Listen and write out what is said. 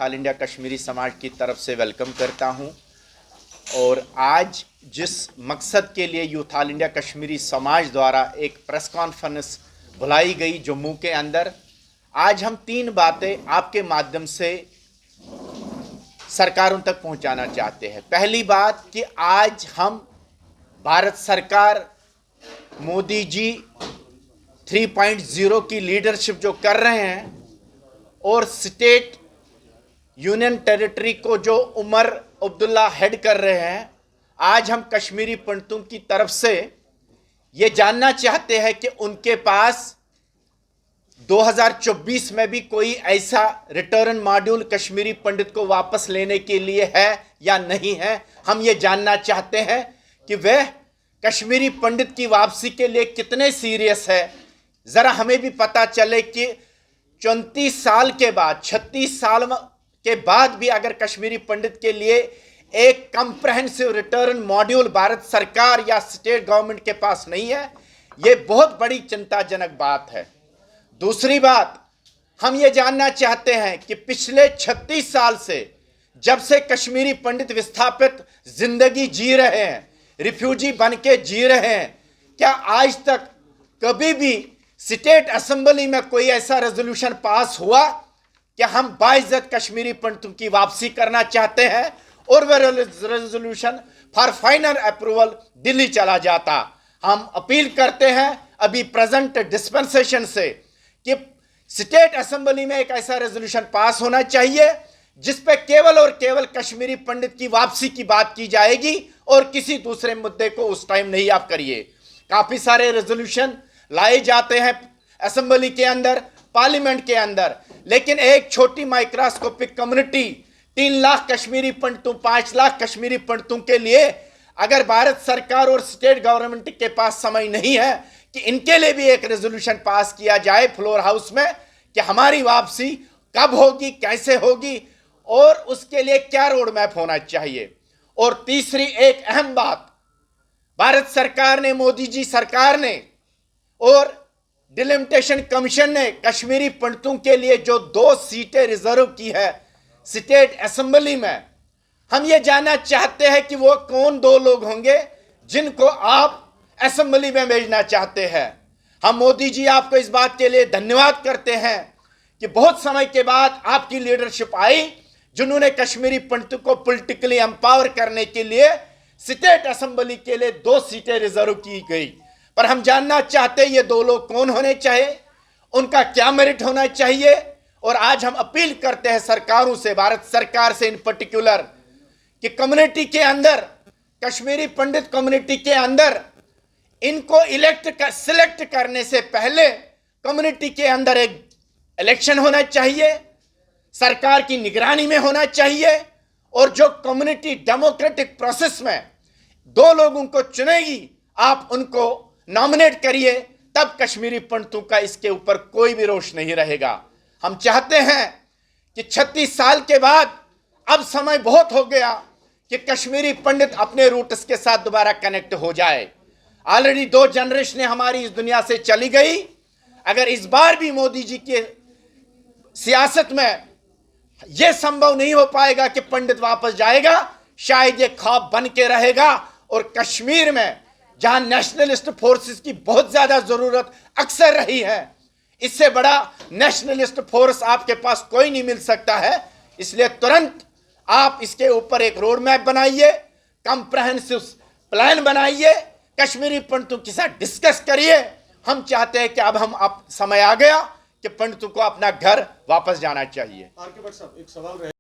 All India Kashmiri समाज की तरफ से वेलकम करता हूं। और आज जिस मकसद के लिए यूथ ऑल इंडिया कश्मीरी समाज द्वारा एक प्रेस कॉन्फ्रेंस बुलाई गई जम्मू के अंदर, आज हम 3 बातें आपके माध्यम से सरकारों तक पहुंचाना चाहते हैं। पहली बात कि आज हम भारत सरकार मोदी जी 3.0 की लीडरशिप जो कर रहे हैं और स्टेट यूनियन टेरिटरी को जो उमर अब्दुल्ला हेड कर रहे हैं, आज हम कश्मीरी पंडितों की तरफ से ये जानना चाहते हैं कि उनके पास 2024 में भी कोई ऐसा रिटर्न मॉड्यूल कश्मीरी पंडित को वापस लेने के लिए है या नहीं है। हम ये जानना चाहते हैं कि वह कश्मीरी पंडित की वापसी के लिए कितने सीरियस है। ज़रा हमें भी पता चले कि 34 साल के बाद, 36 साल के बाद भी अगर कश्मीरी पंडित के लिए एक कंप्रहेंसिव रिटर्न मॉड्यूल भारत सरकार या स्टेट गवर्नमेंट के पास नहीं है, ये बहुत बड़ी चिंताजनक बात है। दूसरी बात, हम ये जानना चाहते हैं कि पिछले 36 साल से जब से कश्मीरी पंडित विस्थापित जिंदगी जी रहे हैं, रिफ्यूजी बन के जी रहे हैं, क्या आज तक कभी भी स्टेट असेंबली में कोई ऐसा रेजोल्यूशन पास हुआ कि हम बाइज्जत कश्मीरी पंडितों की वापसी करना चाहते हैं और वह resolution for final approval Delhi चला जाता। हम अपील करते हैं अभी प्रेजेंट डिस्पेंसेशन से कि स्टेट असेंबली में एक ऐसा रेजोल्यूशन पास होना चाहिए जिस पे केवल और केवल कश्मीरी पंडित की वापसी की बात की जाएगी और किसी दूसरे मुद्दे को उस टाइम नहीं आप करिए। काफी सारे रेजोल्यूशन लाए जाते हैं असेंबली के अंदर, पार्लियामेंट के अंदर, लेकिन एक छोटी माइक्रोस्कोपिक कम्युनिटी 3 लाख कश्मीरी पंडितों, 5 लाख कश्मीरी पंडितों के लिए अगर भारत सरकार और स्टेट गवर्नमेंट के पास समय नहीं है कि इनके लिए भी एक रेजोल्यूशन पास किया जाए फ्लोर हाउस में कि हमारी वापसी कब होगी, कैसे होगी और उसके लिए क्या रोड मैप होना चाहिए। और तीसरी एक अहम बात, भारत सरकार ने, मोदी जी सरकार ने और डिलिमिटेशन कमीशन ने कश्मीरी पंडितों के लिए जो 2 सीटें रिजर्व की है स्टेट असेंबली में, हम ये जानना चाहते हैं कि वो कौन 2 लोग होंगे जिनको आप असेंबली में भेजना चाहते हैं। हम मोदी जी आपको इस बात के लिए धन्यवाद करते हैं कि बहुत समय के बाद आपकी लीडरशिप आई जिन्होंने कश्मीरी पंडितों को पॉलिटिकली एम्पावर करने के लिए स्टेट असेंबली के लिए 2 सीटें रिजर्व की गई। पर हम जानना चाहते हैं ये 2 लोग कौन होने चाहिए, उनका क्या मेरिट होना चाहिए। और आज हम अपील करते हैं सरकारों से, भारत सरकार से इन पर्टिकुलर, कि कम्युनिटी के अंदर, कश्मीरी पंडित कम्युनिटी के अंदर इनको सिलेक्ट करने से पहले कम्युनिटी के अंदर एक इलेक्शन होना चाहिए, सरकार की निगरानी में होना चाहिए और जो कम्युनिटी डेमोक्रेटिक प्रोसेस में 2 लोगों को चुनेगी, आप उनको नॉमिनेट करिए, तब कश्मीरी पंडितों का इसके ऊपर कोई भी रोष नहीं रहेगा। हम चाहते हैं कि 36 साल के बाद अब समय बहुत हो गया कि कश्मीरी पंडित अपने रूट्स के साथ दोबारा कनेक्ट हो जाए। ऑलरेडी 2 जनरेशन हमारी इस दुनिया से चली गई। अगर इस बार भी मोदी जी की सियासत में यह संभव नहीं हो पाएगा कि पंडित वापस जाएगा, शायद ये ख्वाब बन के रहेगा। और कश्मीर में जहां नेशनलिस्ट फोर्सेस की बहुत ज्यादा जरूरत अक्सर रही है, इससे बड़ा नेशनलिस्ट फोर्स आपके पास कोई नहीं मिल सकता है। इसलिए तुरंत आप इसके ऊपर एक रोड मैप बनाइए, कंप्रहेंसिव प्लान बनाइए, कश्मीरी पंडितों के साथ डिस्कस करिए। हम चाहते हैं कि अब समय आ गया कि पंडितों को अपना घर वापस जाना चाहिए। आर के भट्ट साहब, एक सवाल